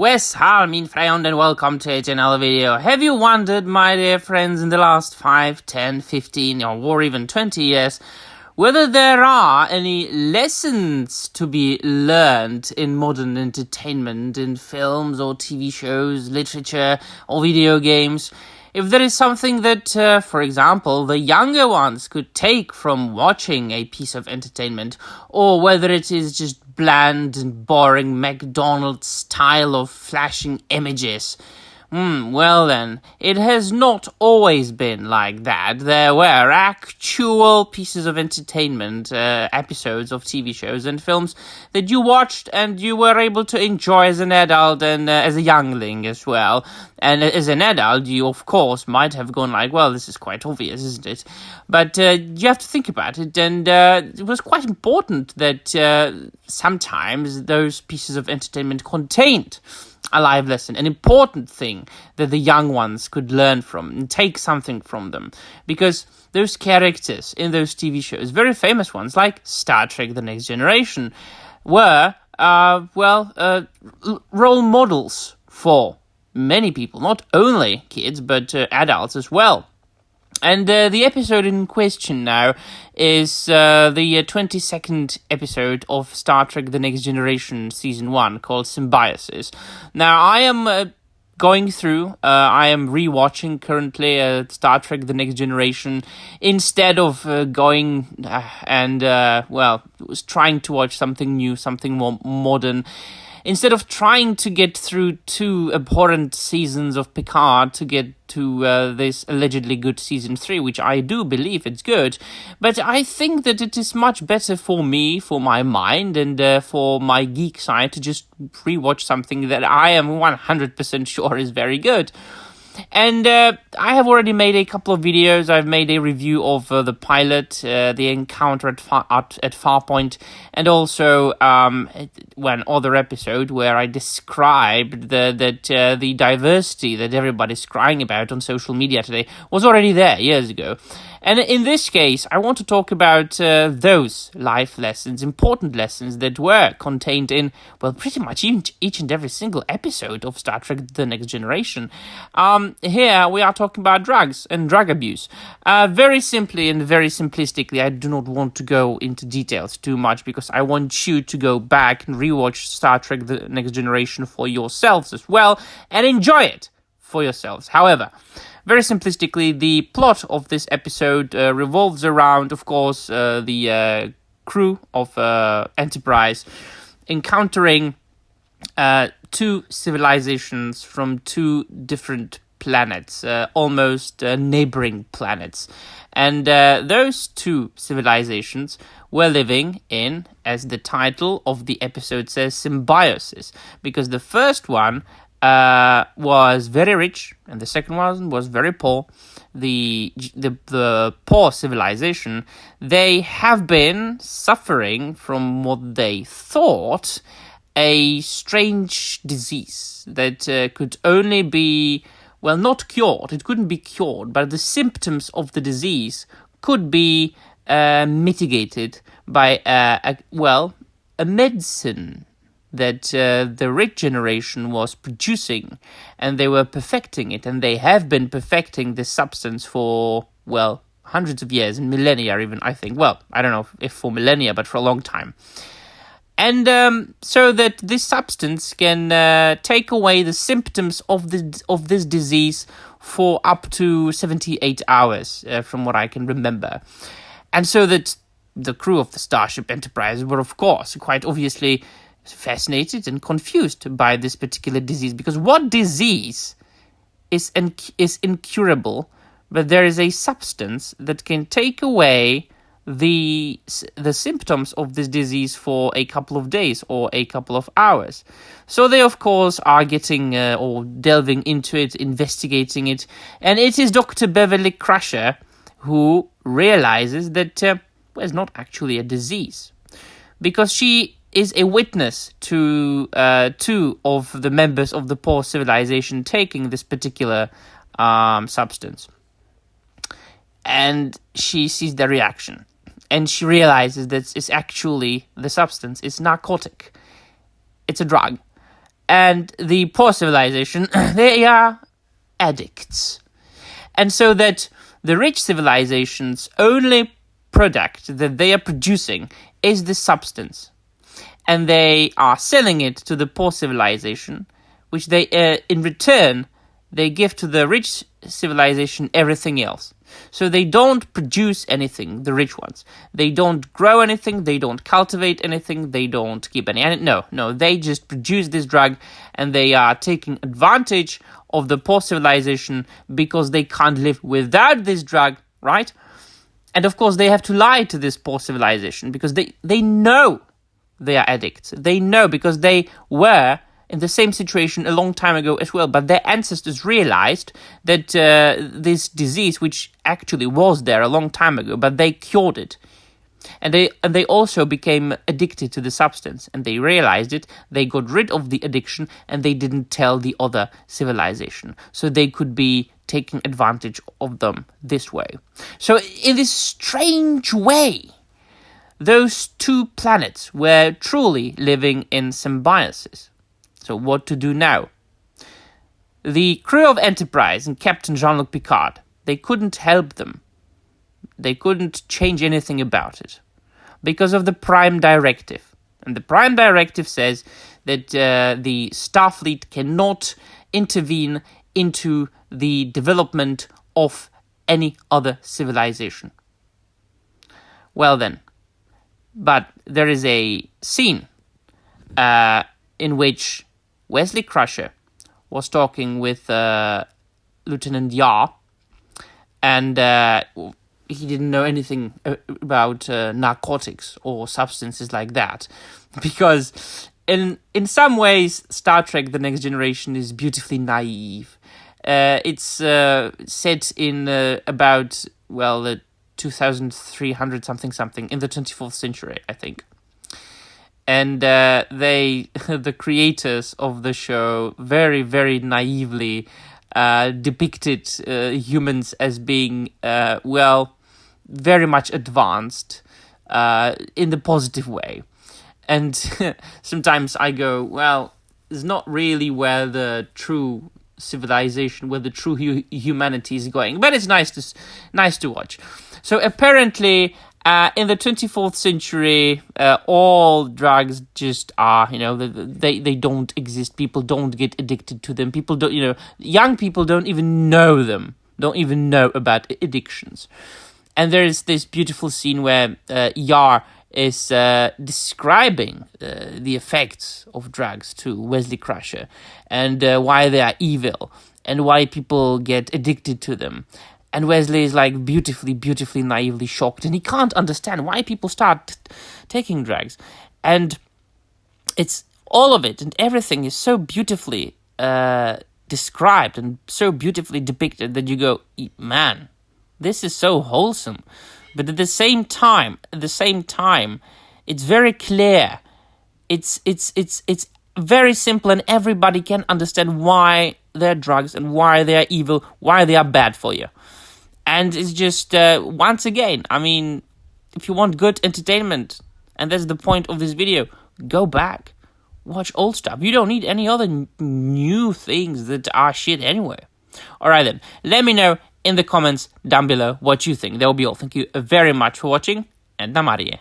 Wes, hallo, min Freund, and welcome to another video. Have you wondered, my dear friends, in the last 5, 10, 15, or even 20 years, whether there are any lessons to be learned in modern entertainment, in films or TV shows, literature or video games? If there is something that, for example, the younger ones could take from watching a piece of entertainment, or whether it is just bland and boring McDonald's style of flashing images. Well then, it has not always been like that. There were actual pieces of entertainment, episodes of TV shows and films that you watched and you were able to enjoy as an adult and as a youngling as well. And as an adult, you of course might have gone like, well, this is quite obvious, isn't it? But you have to think about it, and it was quite important that sometimes those pieces of entertainment contained a live lesson, an important thing that the young ones could learn from and take something from them. Because those characters in those TV shows, very famous ones like Star Trek The Next Generation, were, role models for many people, not only kids, but adults as well. And the episode in question now is the 22nd episode of Star Trek The Next Generation Season 1 called Symbiosis. Now, I am I am rewatching currently Star Trek The Next Generation instead of going was trying to watch something new, something more modern. Instead of trying to get through 2 abhorrent seasons of Picard to get to this allegedly good season 3, which I do believe it's good, but I think that it is much better for me, for my mind, and for my geek side to just rewatch something that I am 100% sure is very good. And I have already made a couple of videos. I've made a review of the pilot, the encounter at Farpoint, and also one other episode where I described that the diversity that everybody's crying about on social media today was already there years ago. And in this case, I want to talk about those life lessons, important lessons that were contained in, well, pretty much each and every single episode of Star Trek The Next Generation. Here we are talking about drugs and drug abuse. Very simply and very simplistically, I do not want to go into details too much because I want you to go back and rewatch Star Trek The Next Generation for yourselves as well and enjoy it for yourselves. However, very simplistically, the plot of this episode revolves around, of course, the crew of Enterprise encountering 2 civilizations from 2 different planets, almost neighboring planets. And those 2 civilizations were living in, as the title of the episode says, symbiosis. Because the first one was very rich, and the second one was very poor. The poor civilization, they have been suffering from what they thought a strange disease that could only be, well, not cured. It couldn't be cured, but the symptoms of the disease could be mitigated by a medicine that the rich generation was producing, and they were perfecting it, and they have been perfecting this substance for, well, hundreds of years, and millennia even, I think. Well, I don't know if for millennia, but for a long time. And so that this substance can take away the symptoms of this disease for up to 78 hours, from what I can remember. And so that the crew of the Starship Enterprise were, of course, quite obviously fascinated and confused by this particular disease, because what disease is incurable, but there is a substance that can take away the symptoms of this disease for a couple of days or a couple of hours. So they, of course, are getting or delving into it, investigating it, and it is Dr. Beverly Crusher who realizes that it's not actually a disease, because she is a witness to 2 of the members of the poor civilization taking this particular substance. And she sees their reaction. And she realizes that it's actually, the substance is narcotic. It's a drug. and the poor civilization, they are addicts. And so that the rich civilization's only product that they are producing is the substance. And they are selling it to the poor civilization, which they, in return, they give to the rich civilization everything else. So they don't produce anything, the rich ones. They don't grow anything, they don't cultivate anything, they don't keep any... No, they just produce this drug, and they are taking advantage of the poor civilization because they can't live without this drug, right? And of course they have to lie to this poor civilization because they know they are addicts. They know because they were in the same situation a long time ago as well, but their ancestors realized that this disease, which actually was there a long time ago, but they cured it. And they also became addicted to the substance, and they realized it, they got rid of the addiction, and they didn't tell the other civilization. So they could be taking advantage of them this way. So in this strange way, those two planets were truly living in symbiosis. So what to do now? The crew of Enterprise and Captain Jean-Luc Picard, they couldn't help them. They couldn't change anything about it because of the Prime Directive. And the Prime Directive says that the Starfleet cannot intervene into the development of any other civilization. Well then, but there is a scene in which Wesley Crusher was talking with Lieutenant Yar, and he didn't know anything about narcotics or substances like that, because in some ways Star Trek The Next Generation is beautifully naive. It's set in about, well, 2300 something in the 24th century, I think. And the creators of the show very, very naively depicted humans as being, very much advanced in the positive way. And sometimes I go, well, it's not really where the true civilization, where the true humanity is going. But it's nice to watch. So apparently, in the 24th century, all drugs just are, they don't exist. People don't get addicted to them. People don't, young people don't even know them, don't even know about addictions. And there is this beautiful scene where Yar is describing the effects of drugs to Wesley Crusher and why they are evil and why people get addicted to them. And Wesley is like beautifully, beautifully naively shocked, and he can't understand why people start taking drugs. And it's all of it and everything is so beautifully described and so beautifully depicted that you go, man, this is so wholesome. But at the same time, it's very clear. It's very simple, and everybody can understand why they're drugs and why they are evil, why they are bad for you. And it's just, once again, I mean, if you want good entertainment, and that's the point of this video, go back, watch old stuff. You don't need any other new things that are shit anyway. Alright then, let me know in the comments down below what you think. That will be all. Thank you very much for watching, and namaste.